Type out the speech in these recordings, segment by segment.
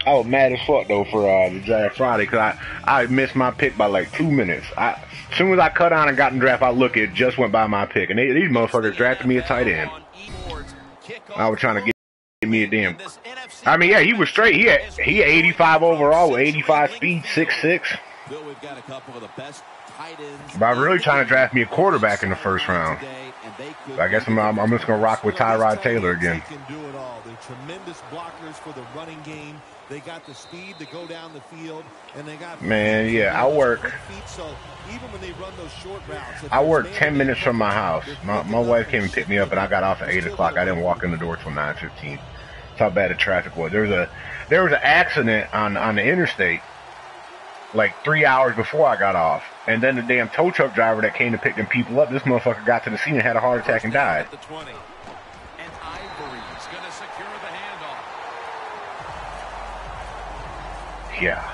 I was mad as fuck though for the draft Friday because I missed my pick by like 2 minutes. As soon as I cut on and got in the draft, I look it just went by my pick, and these motherfuckers drafted me a tight end. I was trying to get me a damn. I mean, yeah, he was straight. He had 85 overall with 85 speed, 6'6". But I'm really trying to draft me a quarterback in the first round. So I guess I'm just gonna rock with Tyrod Taylor again. Tremendous blockers for the running game. They got the speed to go down the field, and they got I work. So even when they run those short routes, I work 10 minutes from my house. My wife came and picked me up, and I got off at 8 o'clock. I didn't walk in the door till 9:15. That's how bad the traffic was. There was an accident on the interstate like 3 hours before I got off, and then the damn tow truck driver that came to pick them people up, this motherfucker got to the scene and had a heart attack and died. Yeah.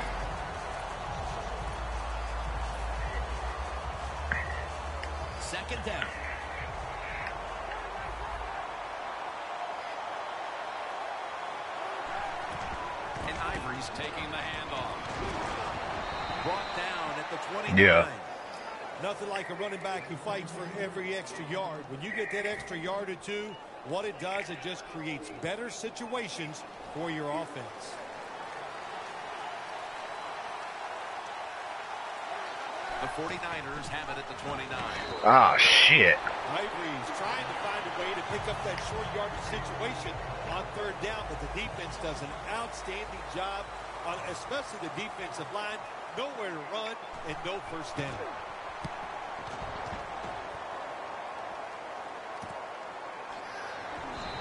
Second down. And Ivory's taking the handoff. Brought down at the 29. Yeah. Nothing like a running back who fights for every extra yard. When you get that extra yard or two, what it does, it just creates better situations for your offense. The 49ers have it at the 29. Ah, shit. Ivory's trying to find a way to pick up that short yardage situation on third down, but the defense does an outstanding job on especially the defensive line. Nowhere to run and no first down.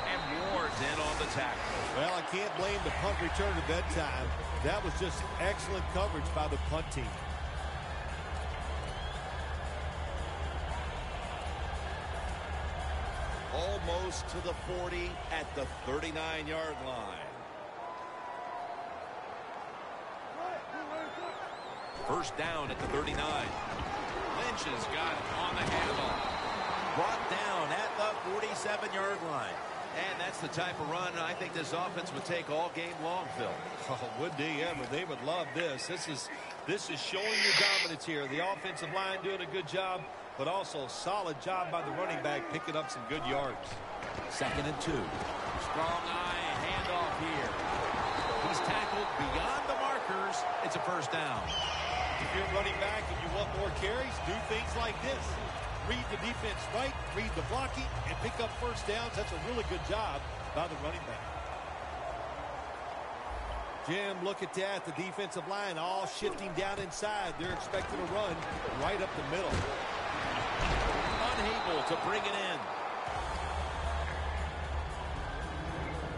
And Ward's in on the tackle. Well, I can't blame the punt return at that time. That was just excellent coverage by the punt team. Almost to the 40 at the 39-yard line. First down at the 39. Lynch has got it on the handle. Brought down at the 47-yard line. And that's the type of run I think this offense would take all game long, Phil. Oh, would they ever? They would love this. This is showing your dominance here. The offensive line doing a good job, but also a solid job by the running back picking up some good yards. 2nd and 2. Strong eye handoff here. He's tackled beyond the markers. It's a first down. If you're running back and you want more carries, do things like this. Read the defense right, read the blocking, and pick up first downs. That's a really good job by the running back. Jim, look at that. The defensive line all shifting down inside. They're expecting a run right up the middle. Unable to bring it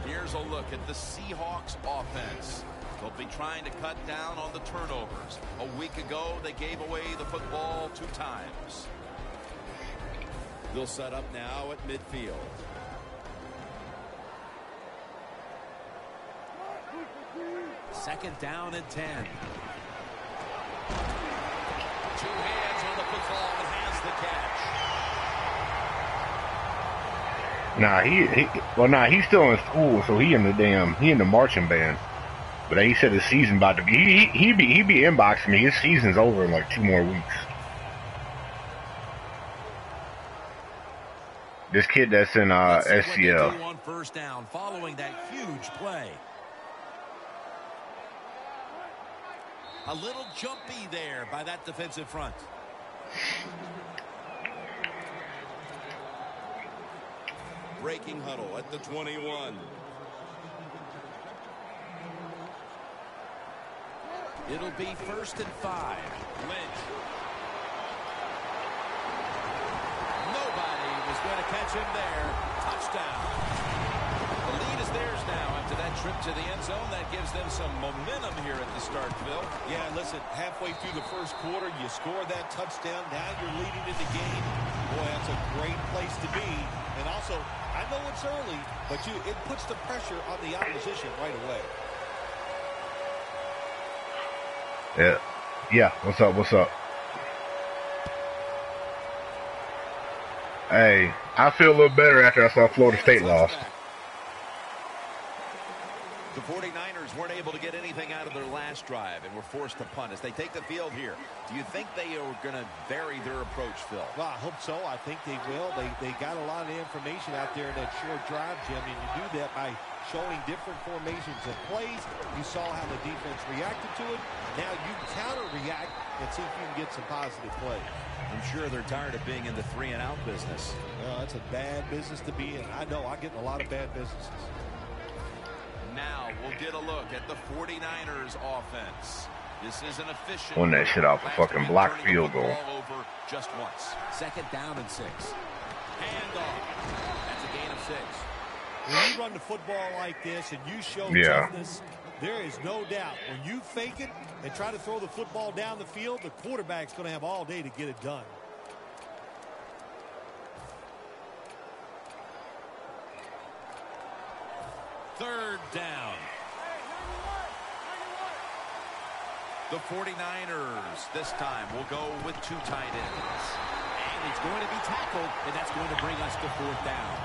in. Here's a look at the Seahawks offense. They'll be trying to cut down on the turnovers. A week ago, they gave away the football 2 times. They'll set up now at midfield. Second down and 10. 2 hands on the football and has the catch. He's still in school, so he in the marching band. But he said his season about to be. He be inboxing me. His season's over in like 2 more weeks. This kid that's in SCL. On first down, following that huge play. A little jumpy there by that defensive front. Breaking huddle at the 21. It'll be 1st and 5. Lynch. Nobody was going to catch him there. Touchdown. The lead is theirs now after that trip to the end zone. That gives them some momentum here at the start, Phil. Yeah, listen, halfway through the first quarter, you score that touchdown. Now you're leading in the game. Boy, that's a great place to be. And also, I know it's early, but it puts the pressure on the opposition right away. Yeah. What's up? Hey, I feel a little better after I saw Florida State lost. The 49ers weren't able to get anything out of their last drive and were forced to punt as they take the field here. Do you think they are going to vary their approach, Phil? Well, I hope so. I think they will. They got a lot of information out there in that short drive, Jim, and you do that by showing different formations and plays. You saw how the defense reacted to it. Now you counter-react and see if you can get some positive plays. I'm sure they're tired of being in the 3-and-out business. Well, that's a bad business to be in. I know. I get in a lot of bad businesses. Now we'll get a look at the 49ers offense. This is an efficient. Won that shit off a fucking block field goal. Over just once. 2nd down and 6. Handoff. That's a gain of 6. When you run the football like this and you show toughness, there is no doubt when you fake it and try to throw the football down the field, the quarterback's going to have all day to get it done. Third down. The 49ers this time will go with 2 tight ends. And it's going to be tackled, and that's going to bring us to 4th down.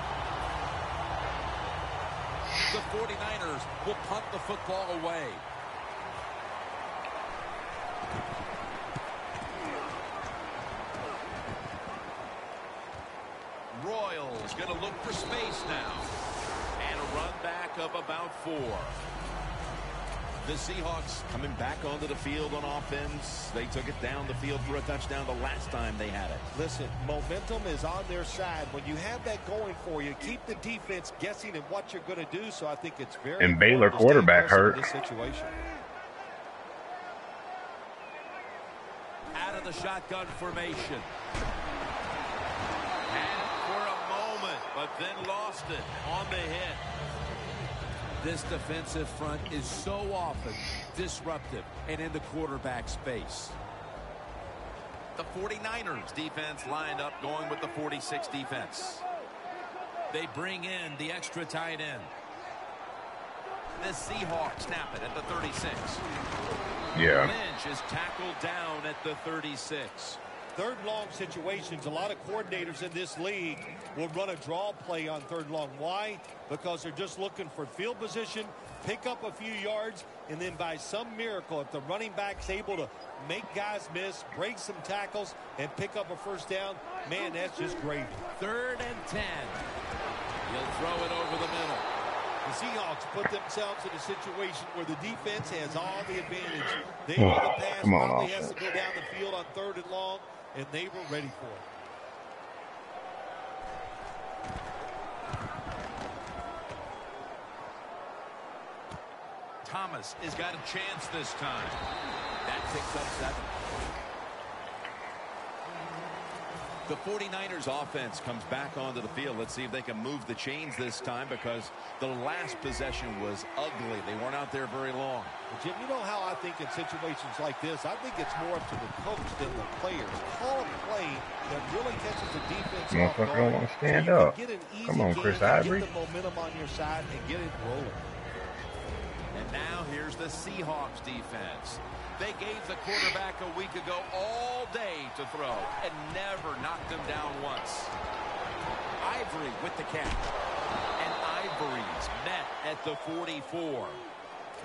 The 49ers will punt the football away. Royals going to look for space now. And a run back of about 4. The Seahawks coming back onto the field on offense. They took it down the field for a touchdown the last time they had it. Listen, momentum is on their side. When you have that going for you, keep the defense guessing at what you're going to do. So I think it's very and Baylor quarterback hurt. In this situation. Out of the shotgun formation. And for a moment, but then lost it on the hit. This defensive front is so often disruptive and in the quarterback space. The 49ers defense lined up going with the 46 defense. They bring in the extra tight end. The Seahawks snap it at the 36. Yeah. Lynch is tackled down at the 36. Third long situations, a lot of coordinators in this league will run a draw play on third long. Why? Because they're just looking for field position, pick up a few yards, and then by some miracle, if the running back's able to make guys miss, break some tackles, and pick up a first down, man, that's just gravy. 3rd and 10. He'll throw it over the middle. The Seahawks put themselves in a situation where the defense has all the advantage. They know the pass probably has to go down the field on 3rd and long, and they were ready for it. Thomas has got a chance this time. That picks up 7. The 49ers offense comes back onto the field. Let's see if they can move the chains this time because the last possession was ugly. They weren't out there very long. Well, Jim, you know how I think in situations like this, I think it's more up to the coach than the players. Call a play that really catches the defense off guard. Motherfucker don't want to stand so up. Come on, Chris Ivory. Get the momentum on your side and get it rolling. And now here's the Seahawks defense. They gave the quarterback a week ago all day to throw and never knocked him down once. Ivory with the catch. And Ivory's met at the 44.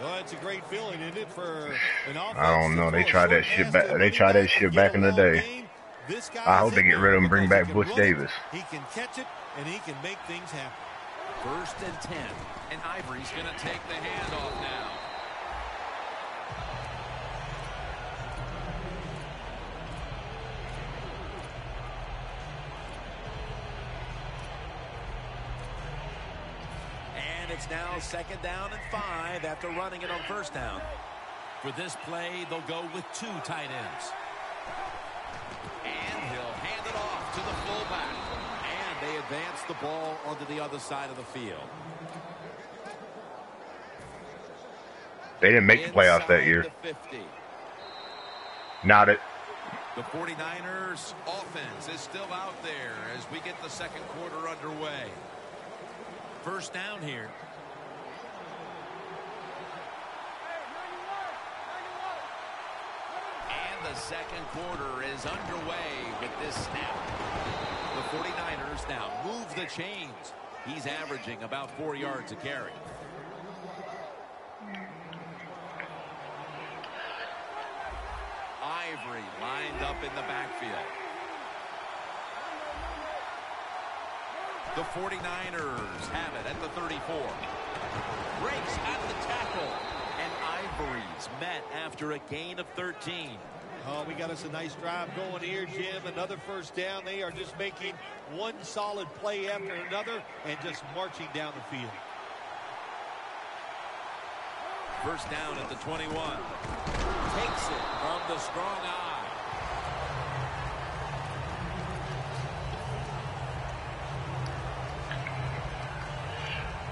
Well, it's a great feeling, isn't it, for an offense? I don't know. They tried that shit back. They tried that shit back in the day. I hope they get rid of him and bring back Butch Davis. He can catch it and he can make things happen. 1st and 10. And Ivory's going to take the handoff now. And it's now 2nd down and 5 after running it on 1st down. For this play, they'll go with 2 tight ends. And he'll hand it off to the fullback. And they advance the ball onto the other side of the field. They didn't make the playoffs that year. Not it. The 49ers offense is still out there as we get the 2nd quarter underway. 1st down here. And the 2nd quarter is underway with this snap. The 49ers now move the chains. He's averaging about 4 yards a carry. Ivory lined up in the backfield. The 49ers have it at the 34. Breaks at the tackle. And Ivory's met after a gain of 13. Oh, we got us a nice drive going here, Jim. Another first down. They are just making one solid play after another and just marching down the field. First down at the 21. Takes it from the strong eye.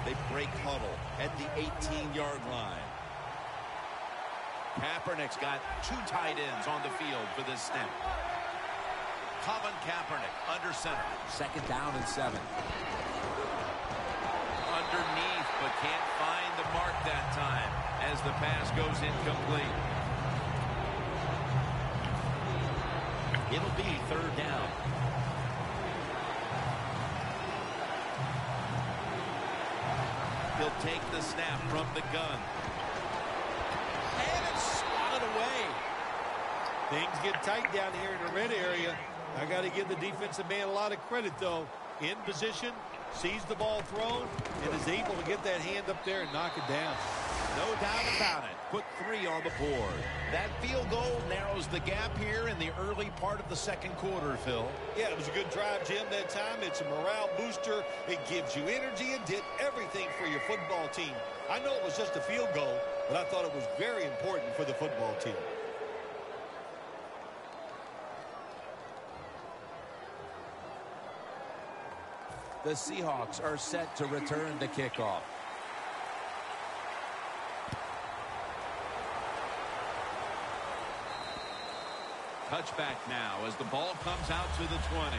They break huddle at the 18-yard line. Kaepernick's got two tight ends on the field for this snap. Colin Kaepernick under center. Second down and 7. Underneath, but can't find the mark that time as the pass goes incomplete. It'll be third down. He'll take the snap from the gun. And it's swatted away. Things get tight down here in the red area. I got to give the defensive man a lot of credit, though. In position, sees the ball thrown, and is able to get that hand up there and knock it down. No doubt about it. Put 3 on the board. That field goal narrows the gap here in the early part of the second quarter, Phil. Yeah, it was a good drive, Jim, that time. It's a morale booster. It gives you energy and did everything for your football team. I know it was just a field goal, but I thought it was very important for the football team. The Seahawks are set to return the kickoff. Touchback now as the ball comes out to the 20.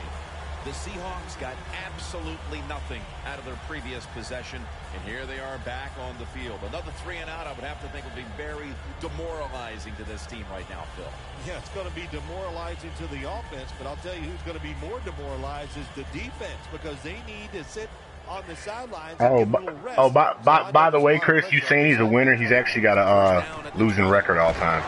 The Seahawks got absolutely nothing out of their previous possession, and here they are back on the field. Another 3 and out, I would have to think, would be very demoralizing to this team right now, Phil. Yeah, it's going to be demoralizing to the offense, but I'll tell you who's going to be more demoralized is the defense, because they need to sit on the sidelines and get a little rest. By the way, Chris, you saying he's a winner? He's actually got a losing record all time.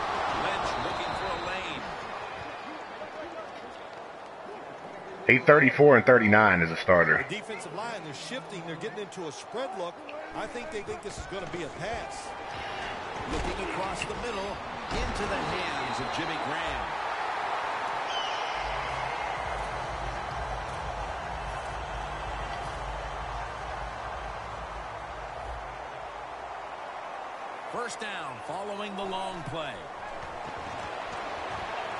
834 and 39 as a starter. The defensive line, they're shifting. They're getting into a spread look. I think they think this is going to be a pass. Looking across the middle into the hands of Jimmy Graham. First down following the long play.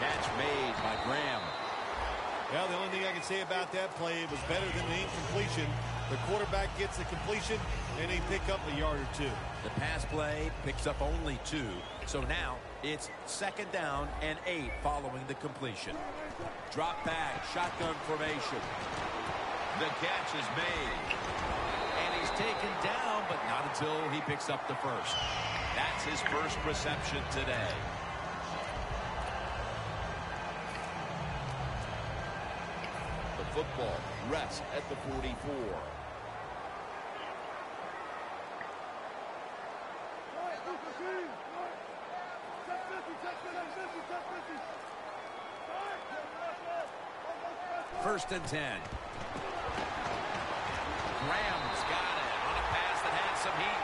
Catch made by Graham. Well, the only thing I can say about that play, it was better than the incompletion. The quarterback gets the completion, and they pick up a yard or 2. The pass play picks up only 2. So now it's second down and 8 following the completion. Drop back, shotgun formation. The catch is made. And he's taken down, but not until he picks up the first. That's his first reception today. Football rests at the 44. First and 10. Graham's got it on a pass that had some heat.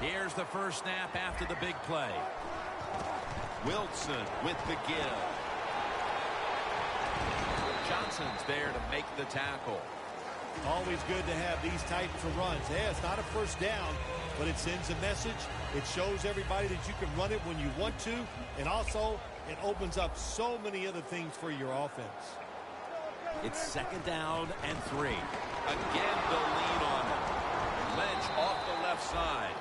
Here's the first snap after the big play. Wilson with the give. Johnson's there to make the tackle. Always good to have these types of runs. Yeah, it's not a first down, but it sends a message. It shows everybody that you can run it when you want to, and also it opens up so many other things for your offense. It's second down and 3. Again, the lead on it. Lynch off the left side.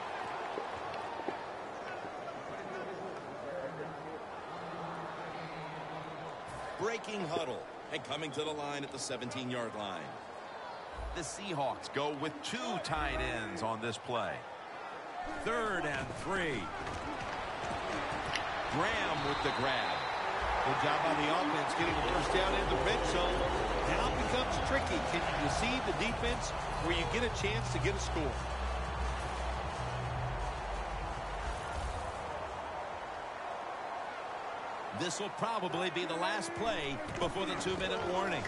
Breaking huddle and coming to the line at the 17-yard line. The Seahawks go with 2 tight ends on this play. Third and 3. Graham with the grab. Good job by the offense getting the first down in the red zone. Now it becomes tricky. Can you deceive the defense where you get a chance to get a score? This will probably be the last play before the 2-minute warning.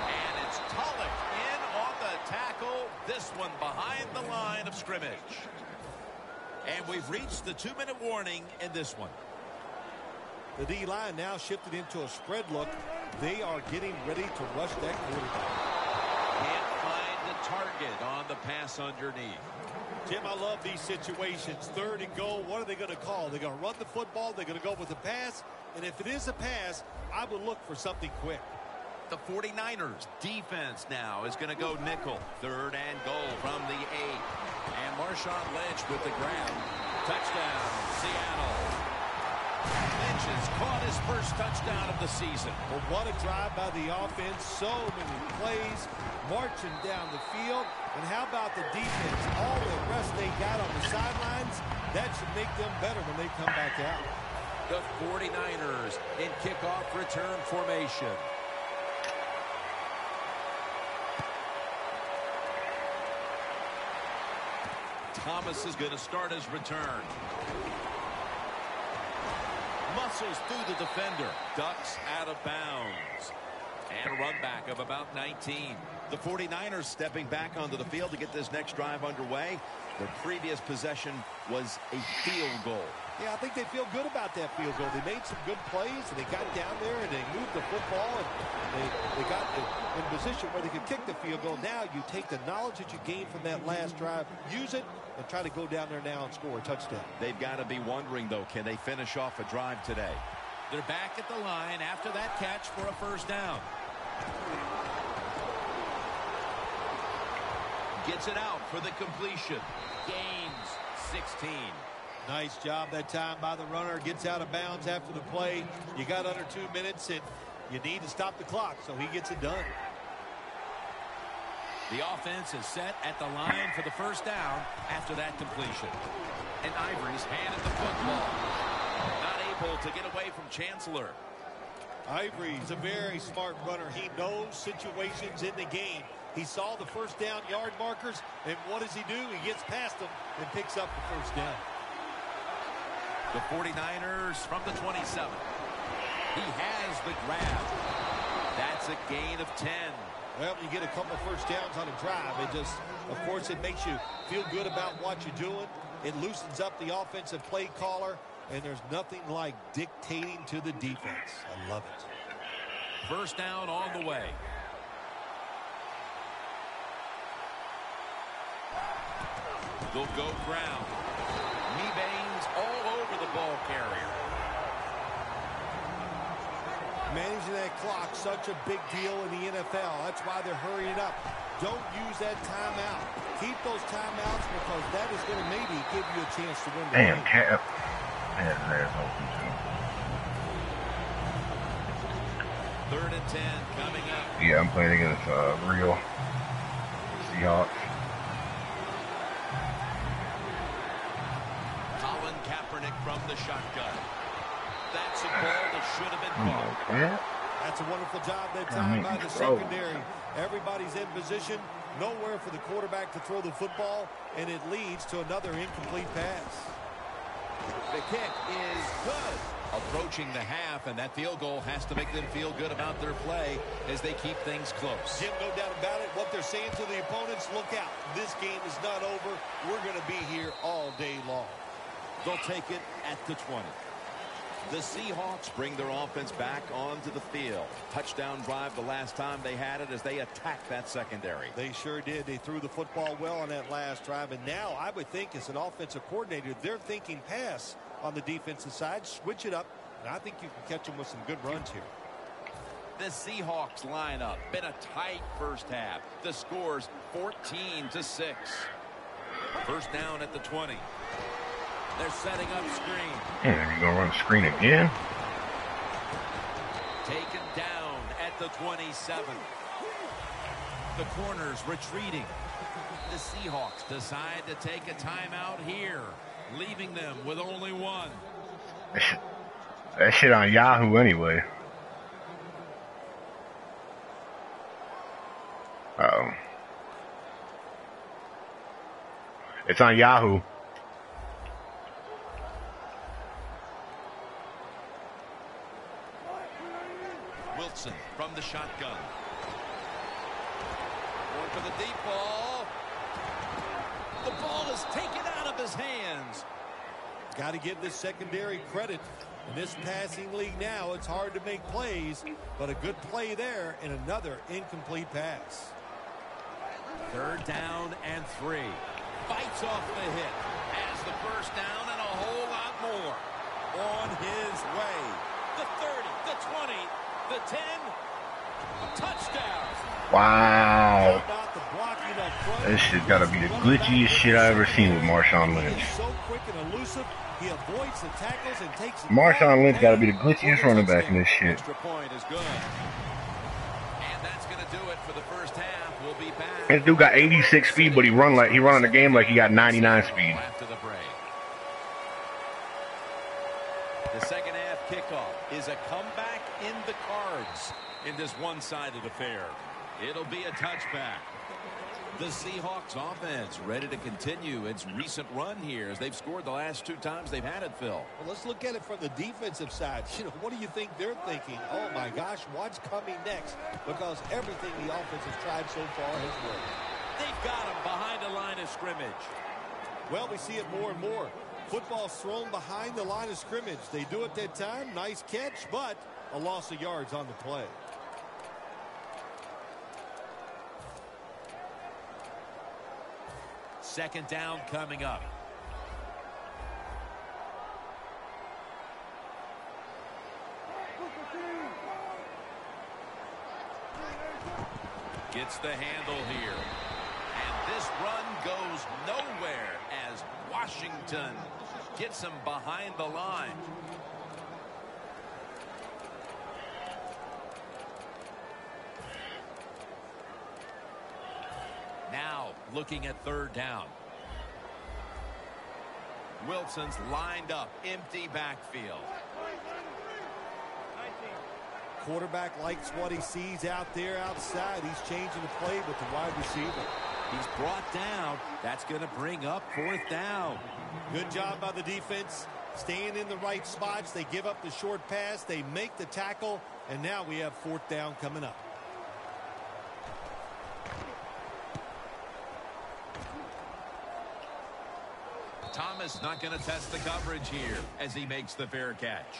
And it's Tulloch in on the tackle. This one behind the line of scrimmage. And we've reached the 2-minute warning in this one. The D-line now shifted into a spread look. They are getting ready to rush that quarterback. Can't find the target on the pass underneath. Jim, I love these situations. 3rd and goal. What are they going to call? They're going to run the football. They're going to go with the pass. And if it is a pass, I would look for something quick. The 49ers defense now is going to go nickel. 3rd and goal from the 8. And Marshawn Lynch with the grab. Touchdown, Seattle. Lynch has caught his first touchdown of the season. Well, what a drive by the offense. So many plays marching down the field. And how about the defense? All the rest they got on the sidelines, that should make them better when they come back out. The 49ers in kickoff return formation. Thomas is going to start his return. Muscles through the defender. Ducks out of bounds. And a run back of about 19. The 49ers stepping back onto the field to get this next drive underway. Their previous possession was a field goal. Yeah, I think they feel good about that field goal. They made some good plays, and they got down there, and they moved the football, and they got in position where they could kick the field goal. Now you take the knowledge that you gained from that last drive, use it, and try to go down there now and score a touchdown. They've got to be wondering, though, can they finish off a drive today? They're back at the line after that catch for a first down. Gets it out for the completion. Gains 16. Nice job that time by the runner. Gets out of bounds after the play. You got under 2 minutes, and you need to stop the clock, so he gets it done. The offense is set at the line for the first down after that completion. And Ivory's handed the football. Not able to get away from Chancellor. Ivory's a very smart runner. He knows situations in the game. He saw the first down yard markers, and what does he do? He gets past them and picks up the first down. The 49ers from the 27. He has the grab. That's a gain of 10. Well, you get a couple first downs on a drive. It just, of course, it makes you feel good about what you're doing. It loosens up the offensive play caller, and there's nothing like dictating to the defense. I love it. First down on the way. They'll go ground. Mebane's all over the ball carrier. Managing that clock, such a big deal in the NFL. That's why they're hurrying up. Don't use that timeout. Keep those timeouts because that is going to maybe give you a chance to win the game. Damn, Cap. Man, there's open too. 3rd and 10 coming up. Yeah, I'm playing against real Seahawks. Colin Kaepernick from the shotgun. That's a ball that should have been caught. Okay. That's a wonderful job that time by the secondary. Everybody's in position. Nowhere for the quarterback to throw the football, and it leads to another incomplete pass. The kick is good. Approaching the half, and that field goal has to make them feel good about their play as they keep things close. Jim, no doubt about it. What they're saying to the opponents, look out. This game is not over. We're going to be here all day long. They'll take it at the 20. The Seahawks bring their offense back onto the field. Touchdown drive the last time they had it as they attacked that secondary. They sure did. They threw the football well on that last drive. And now I would think as an offensive coordinator, they're thinking pass on the defensive side. Switch it up. And I think you can catch them with some good runs here. The Seahawks lineup been a tight first half. The score's 14-6. First down at the 20. They're setting up screen. Yeah, you gonna run the screen again? Taken down at the 27. The corners retreating. The Seahawks decide to take a timeout here, leaving them with only one. That shit on Yahoo anyway. It's on Yahoo. Wilson from the shotgun. Going for the deep ball. The ball is taken out of his hands. Got to give this secondary credit. In this passing league now, it's hard to make plays, but a good play there and another incomplete pass. 3rd down and 3. Fights off the hit. Has the first down and a whole lot more. On his way. The 30, the 20, the 10. A touchdown. Wow. How about the blocking up front? This shit gotta be the glitchiest shit I ever seen with Marshawn Lynch. He's so quick and elusive. He avoids the tackles and takes it. Marshawn Lynch gotta be the glitchiest running back in this shit. Extra point is good. And that's going to do it for the first half. We'll be back. This dude got 86 speed, but he run in the game like he got 99 speed. After the break. The second half kickoff is a comeback in the cards in this one-sided affair. It'll be a touchback. The Seahawks offense ready to continue its recent run here as they've scored the last 2 times they've had it, Phil. Well, let's look at it from the defensive side. What do you think they're thinking? Oh, my gosh, what's coming next? Because everything the offense has tried so far has worked. They've got him behind the line of scrimmage. Well, we see it more and more. Football's thrown behind the line of scrimmage. They do it that time. Nice catch, but a loss of yards on the play. Second down coming up. Gets the handle here. And this run goes nowhere as Washington gets him behind the line. Now looking at 3rd down. Wilson's lined up, empty backfield. Quarterback likes what he sees out there outside. He's changing the play with the wide receiver. He's brought down. That's going to bring up 4th down. Good job by the defense. Staying in the right spots. They give up the short pass. They make the tackle. And now we have 4th down coming up. Thomas not going to test the coverage here as he makes the fair catch.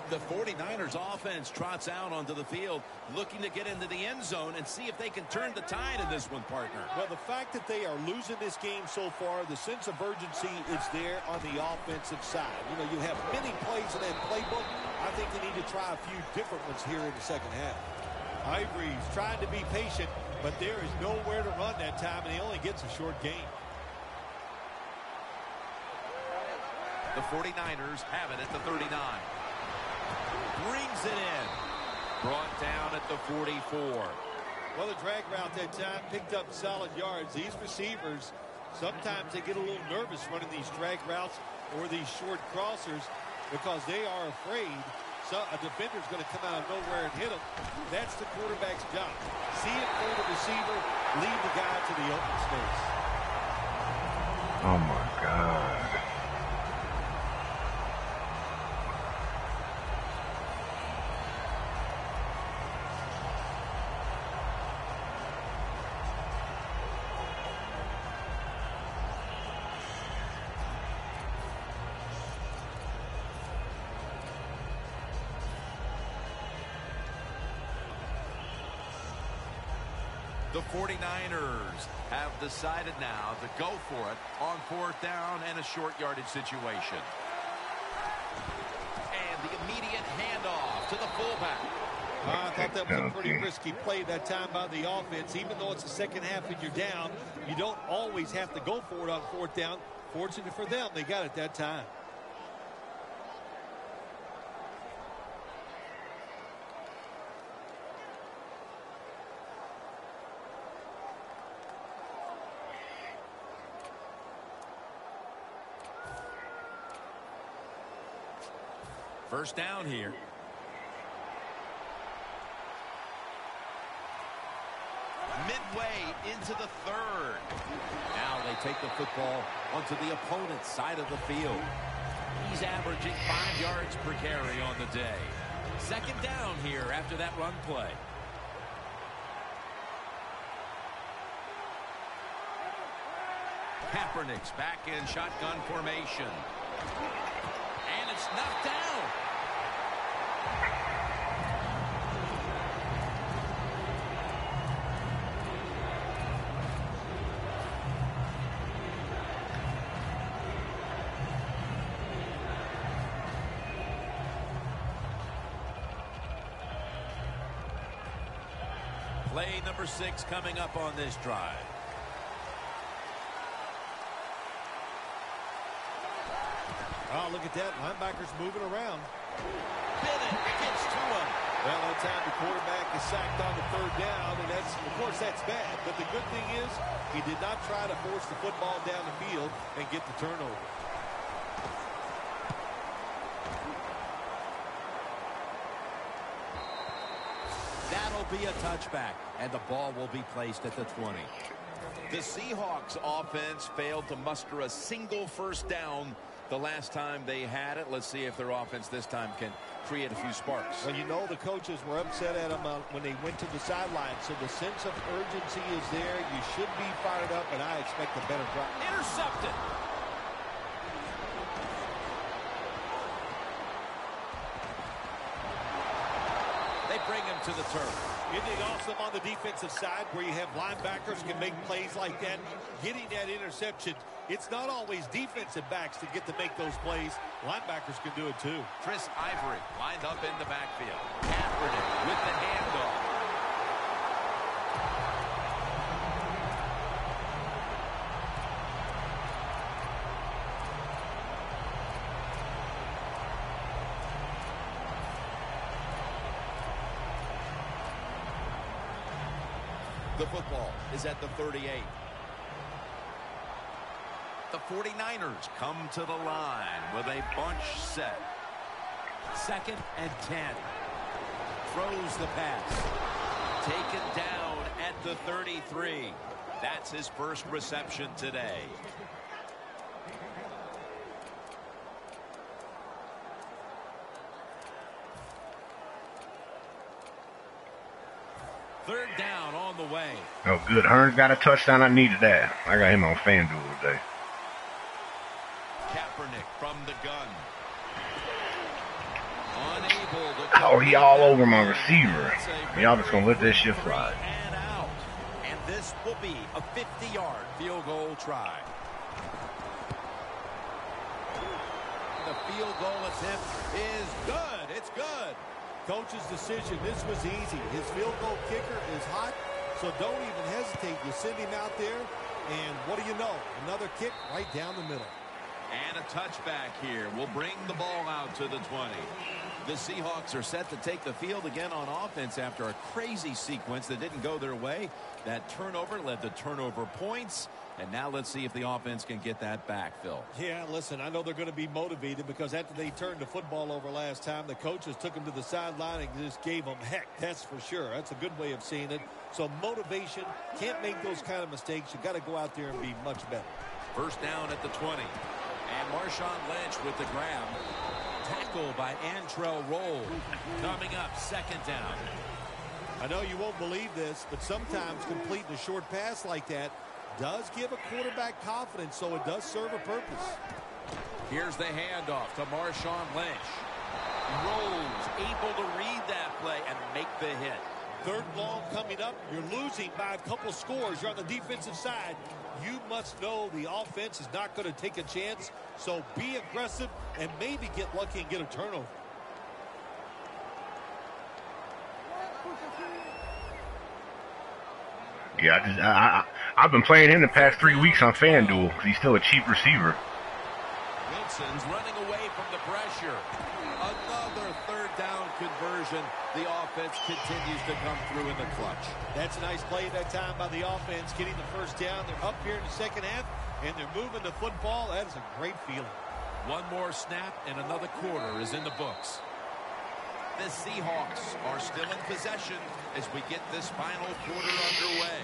The 49ers offense trots out onto the field looking to get into the end zone and see if they can turn the tide in this one, partner. Well, the fact that they are losing this game so far, the sense of urgency is there on the offensive side. You have many plays in that playbook. I think they need to try a few different ones here in the second half. Ivory's trying to be patient, but there is nowhere to run that time, and he only gets a short gain. The 49ers have it at the 39. Brings it in. Brought down at the 44. Well, the drag route that time picked up solid yards. These receivers, sometimes they get a little nervous running these drag routes or these short crossers because they are afraid a defender's going to come out of nowhere and hit them. That's the quarterback's job. See it for the receiver, lead the guy to the open space. Oh, my God. The 49ers have decided now to go for it on 4th down and a short yardage situation. And the immediate handoff to the fullback. I thought that was a pretty risky play that time by the offense. Even though it's the second half and you're down, you don't always have to go for it on 4th down. Fortunate for them, they got it that time. First down here. midway into the third. Now they take the football onto the opponent's side of the field. He's averaging 5 yards per carry on the day. Second down here after that run play. Kaepernick's back in shotgun formation. And it's knocked down. Play number 6 coming up on this drive. Oh, look at that. Linebacker's moving around. Bennett gets to him. Well, that time the quarterback is sacked on the third down, and that's, of course, that's bad. But the good thing is he did not try to force the football down the field and get the turnover. That'll be a touchback, and the ball will be placed at the 20. The Seahawks offense failed to muster a single first down the last time they had it. Let's see if their offense this time can create a few sparks. Well, you know the coaches were upset at them when they went to the sideline, so the sense of urgency is there. You should be fired up, and I expect a better drive. Intercepted. They bring him to the turf. Isn't it awesome on the defensive side where you have linebackers can make plays like that, getting that interception? It's not always defensive backs that get to make those plays. Linebackers can do it too. Chris Ivory lined up in the backfield. Kaepernick with the handoff. The football is at the 38. The 49ers come to the line with a bunch set. 2nd and 10. Throws the pass. Taken down at the 33. That's his first reception today. Third down on the way. Oh, good. Hearns got a touchdown. I needed that. I got him on FanDuel today. Kaepernick from the gun. Unable to. Oh, he all over my receiver. Y'all just gonna let this shit fly. And out. And this will be a 50-yard field goal try. The field goal attempt is good. It's good. Coach's decision, this was easy. His field goal kicker is hot, so don't even hesitate. You send him out there, and what do you know? Another kick right down the middle. And a touchback here will bring the ball out to the 20. The Seahawks are set to take the field again on offense after a crazy sequence that didn't go their way. That turnover led to turnover points. And now let's see if the offense can get that back, Phil. Yeah, listen, I know they're going to be motivated because after they turned the football over last time, the coaches took them to the sideline and just gave them heck. That's for sure. That's a good way of seeing it. So motivation, can't make those kind of mistakes. You got to go out there and be much better. First down at the 20. And Marshawn Lynch with the grab. Tackle by Antrell Roll. Coming up, second down. I know you won't believe this, but sometimes completing a short pass like that does give a quarterback confidence, so it does serve a purpose. Here's the handoff to Marshawn Lynch. Rose able to read that play and make the hit. Third and long coming up. You're losing by a couple scores. You're on the defensive side. You must know the offense is not going to take a chance, so be aggressive and maybe get lucky and get a turnover. Yeah, I've been playing him the past 3 weeks on FanDuel because he's still a cheap receiver. Wilson's running away from the pressure. Another third down conversion. The offense continues to come through in the clutch. That's a nice play that time by the offense, getting the first down. They're up here in the second half, and they're moving the football. That is a great feeling. One more snap, and another quarter is in the books. The Seahawks are still in possession as we get this final quarter underway.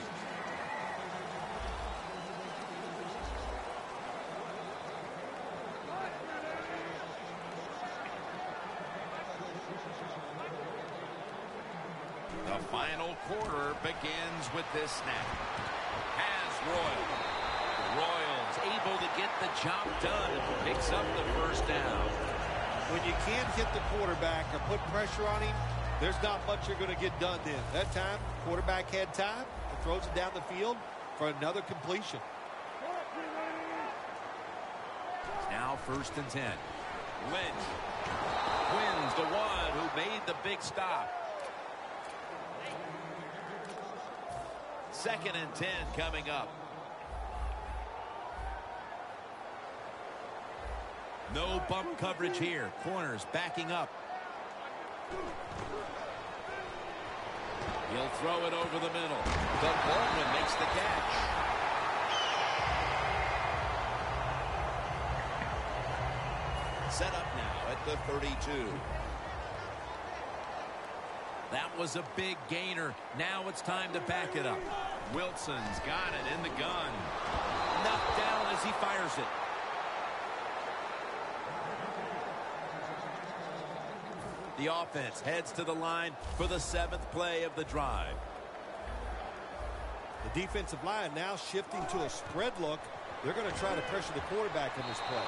The final quarter begins with this snap. Has Royal. The Royals able to get the job done and picks up the first down. When you can't hit the quarterback or put pressure on him, there's not much you're going to get done then. That time, quarterback had time and throws it down the field for another completion. Now 1st and 10. Lynch wins the one who made the big stop. 2nd and 10 coming up. No bump coverage here. Corners backing up. He'll throw it over the middle. The Baldwin makes the catch. Set up now at the 32. That was a big gainer. Now it's time to back it up. Wilson's got it in the gun. Knocked down as he fires it. The offense heads to the line for the 7th play of the drive. The defensive line now shifting to a spread look. They're going to try to pressure the quarterback on this play.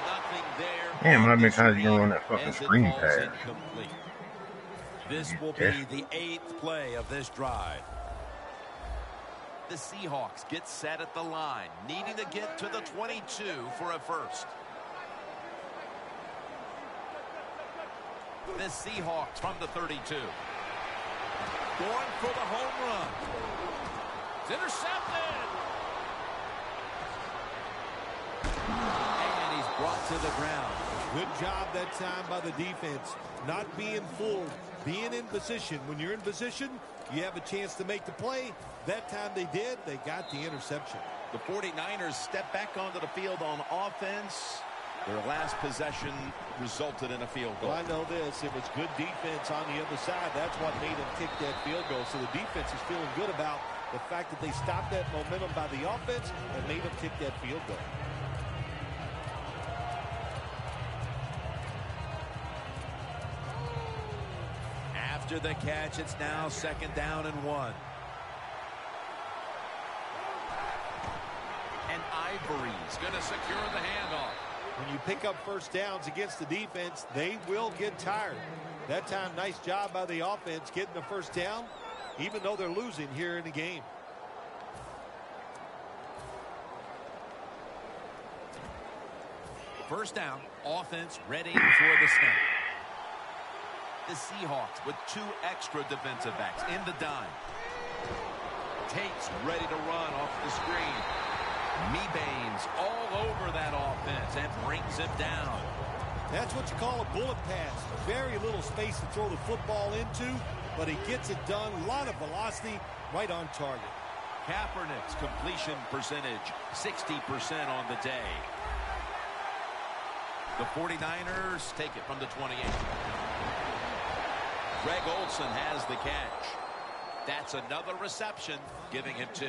Nothing there. Damn, I've been kind of on that fucking screen pass. This will be the 8th play of this drive. The Seahawks get set at the line, needing to get to the 22 for a first. The Seahawks from the 32. Going for the home run. It's intercepted. And he's brought to the ground. Good job that time by the defense. Not being fooled. Being in position. When you're in position, you have a chance to make the play. That time they did. They got the interception. The 49ers step back onto the field on offense. Their last possession resulted in a field goal. Well, I know this. It was good defense on the other side. That's what made them kick that field goal. So the defense is feeling good about the fact that they stopped that momentum by the offense and made them kick that field goal. After the catch, it's now 2nd down and 1. And Ivory's going to secure the handoff. When you pick up first downs against the defense, they will get tired. That time, nice job by the offense getting the first down, even though they're losing here in the game. First down, offense ready for the snap. The Seahawks with 2 extra defensive backs in the dime. Tate's ready to run off the screen. Mebane's all over that offense and brings him down. That's what you call a bullet pass. Very little space to throw the football into, but he gets it done. A lot of velocity, right on target. Kaepernick's completion percentage, 60% on the day. The 49ers take it from the 28. Greg Olsen has the catch. That's another reception, giving him 2.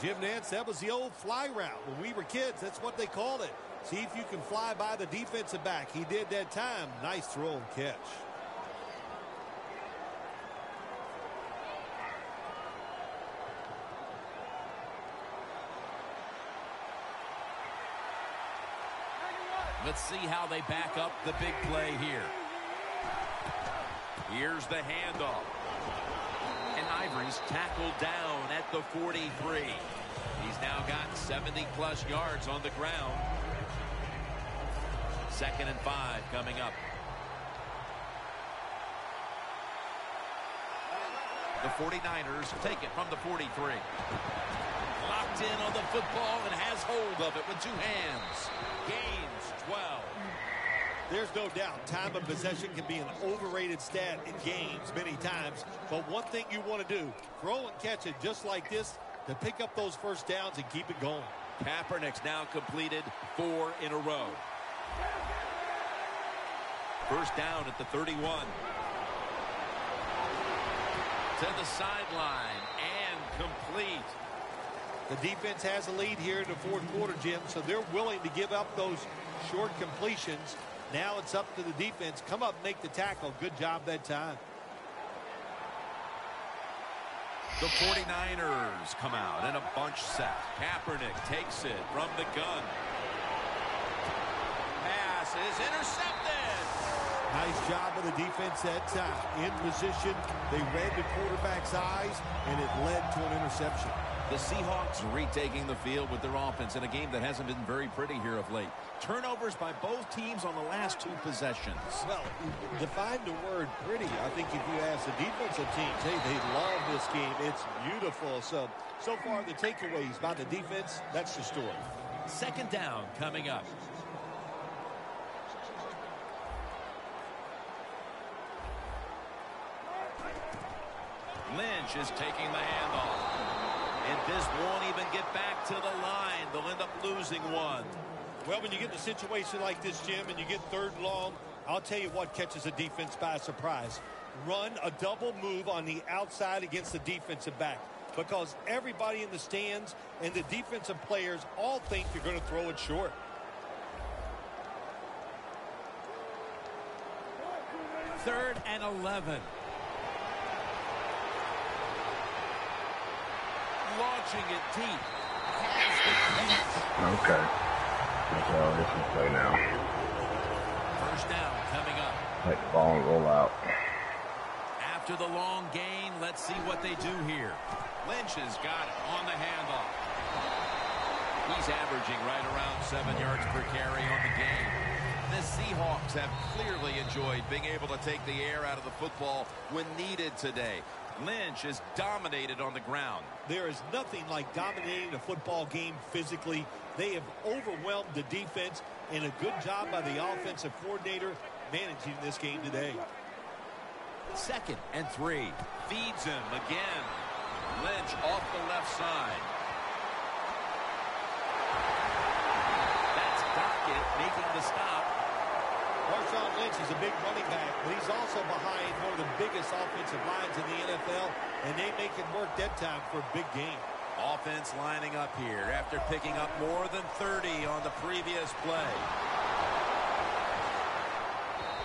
Jim Nantz, that was the old fly route. When we were kids, that's what they called it. See if you can fly by the defensive back. He did that time. Nice throw and catch. Let's see how they back up the big play here. Here's the handoff. And Ivory's tackled down at the 43. He's now got 70-plus yards on the ground. 2nd and 5 coming up. The 49ers take it from the 43. Locked in on the football and has hold of it with 2 hands. Gains 12. There's no doubt time of possession can be an overrated stat in games many times. But one thing you want to do, throw and catch it just like this to pick up those first downs and keep it going. Kaepernick's now completed 4 in a row. First down at the 31. To the sideline and complete. The defense has a lead here in the fourth quarter, Jim, so they're willing to give up those short completions. Now it's up to the defense. Come up, make the tackle. Good job that time. The 49ers come out in a bunch set. Kaepernick takes it from the gun. Pass is intercepted. Nice job of the defense that time. In position, they read the quarterback's eyes, and it led to an interception. The Seahawks retaking the field with their offense in a game that hasn't been very pretty here of late. Turnovers by both teams on the last two possessions. Well, define the word pretty. I think if you ask the defensive teams, hey, they love this game. It's beautiful. So far the takeaways by the defense, that's the story. Second down coming up. Lynch is taking the handoff. And this won't even get back to the line. They'll end up losing one. Well, when you get in a situation like this, Jim, and you get third and long, I'll tell you what catches a defense by surprise. Run a double move on the outside against the defensive back. Because everybody in the stands and the defensive players all think you're going to throw it short. Third and 11. Launching it deep. Okay. That's all this is play now. First down coming up. Let the ball roll out. After the long gain, let's see what they do here. Lynch has got it on the handoff. He's averaging right around 7 yards per carry on the game. The Seahawks have clearly enjoyed being able to take the air out of the football when needed today. Lynch is dominated on the ground. There is nothing like dominating a football game physically. They have overwhelmed the defense, and a good job by the offensive coordinator managing this game today. Second and 3. Feeds him again. Lynch off the left side. That's Dockett making the stop. Marshawn Lynch is a big running back, but he's also behind one of the biggest offensive lines in the NFL, and they make it work that time for a big game. Offense lining up here after picking up more than 30 on the previous play.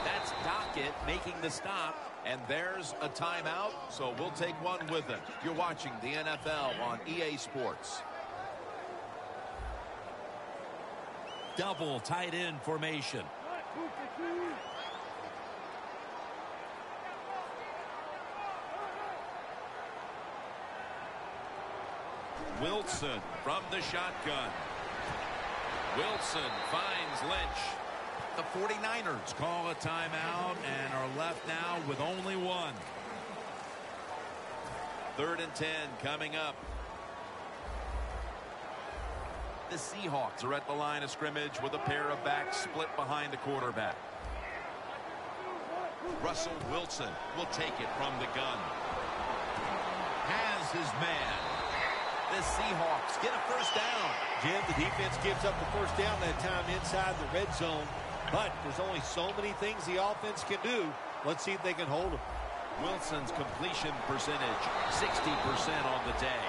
That's Dockett making the stop, and there's a timeout, so we'll take one with him. You're watching the NFL on EA Sports. Double tight end formation. Wilson from the shotgun. Wilson finds Lynch. The 49ers call a timeout and are left now with only one. Third and 10 coming up. The Seahawks are at the line of scrimmage with a pair of backs split behind the quarterback. Russell Wilson will take it from the gun. Has his man. The Seahawks get a first down. Jim, the defense gives up the first down that time inside the red zone. But there's only so many things the offense can do. Let's see if they can hold them. Wilson's completion percentage, 60% on the day.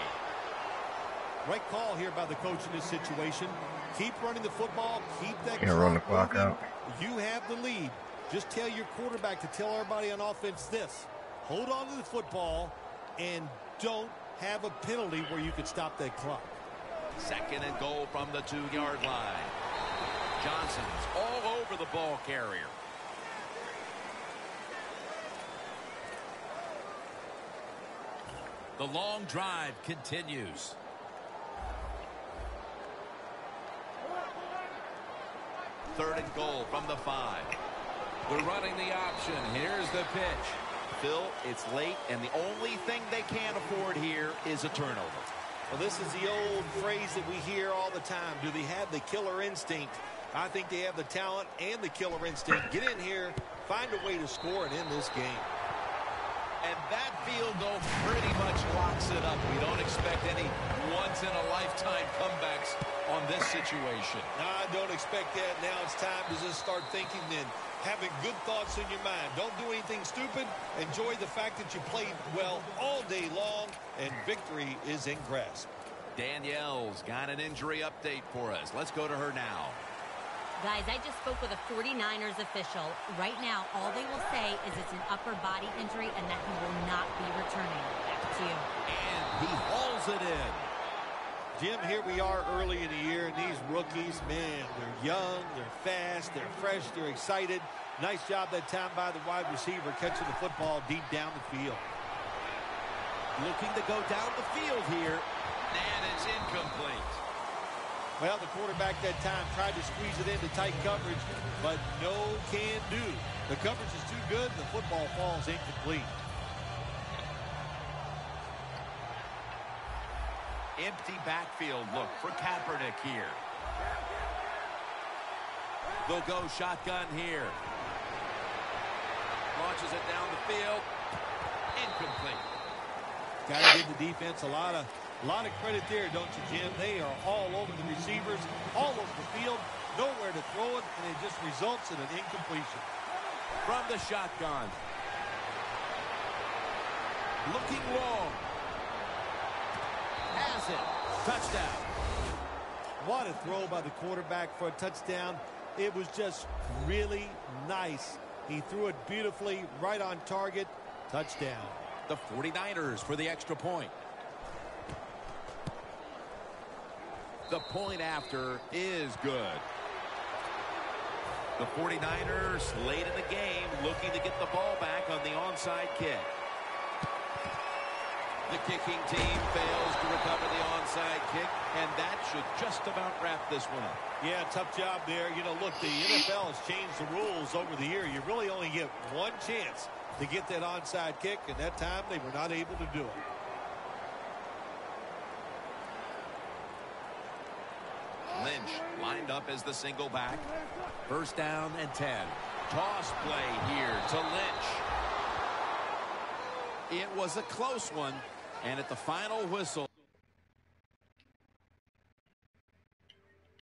Right call here by the coach in this situation. Keep running the football. Keep that Can't run the clock out. You have the lead. Just tell your quarterback to tell everybody on offense this. Hold on to the football and don't have a penalty where you could stop that clock. Second and goal from the 2-yard line. Johnson's all over the ball carrier. The long drive continues. Third and goal from the 5. They're running the option. Here's the pitch. Phil, it's late, and the only thing they can't afford here is a turnover. Well, this is the old phrase that we hear all the time. Do they have the killer instinct? I think they have the talent and the killer instinct. Get in here, find a way to score and end this game. And that field goal pretty much locks it up. We don't expect any once-in-a-lifetime comebacks on on this situation. No, I don't expect that. Now it's time to just start thinking then. Having good thoughts in your mind. Don't do anything stupid. Enjoy the fact that you played well all day long, and victory is in grasp. Danielle's got an injury update for us. Let's go to her now. Guys, I just spoke with a 49ers official. Right now, all they will say is it's an upper body injury and that he will not be returning. Back to you. And he hauls it in. Jim, here we are early in the year, and these rookies, man, they're young, they're fast, they're fresh, they're excited. Nice job that time by the wide receiver catching the football deep down the field. Looking to go down the field here, and it's incomplete. Well, the quarterback that time tried to squeeze it into tight coverage, but no can do. The coverage is too good, and the football falls incomplete. Empty backfield look for Kaepernick here. They'll go shotgun here. Launches it down the field. Incomplete. Got to give the defense a lot of credit there, don't you, Jim? They are all over the receivers, all over the field, nowhere to throw it, and it just results in an incompletion. From the shotgun. Looking long. Has it. Touchdown. What a throw by the quarterback for a touchdown. It was just really nice. He threw it beautifully, right on target. Touchdown. The 49ers for the extra point. The point after is good. The 49ers late in the game looking to get the ball back on the onside kick. The kicking team fails to recover the onside kick, and that should just about wrap this one up. Yeah, tough job there. You know, look, the NFL has changed the rules over the year. You really only get one chance to get that onside kick, and that time they were not able to do it. Lynch lined up as the single back. First down and 10. Toss play here to Lynch. It was a close one, and at the final whistle.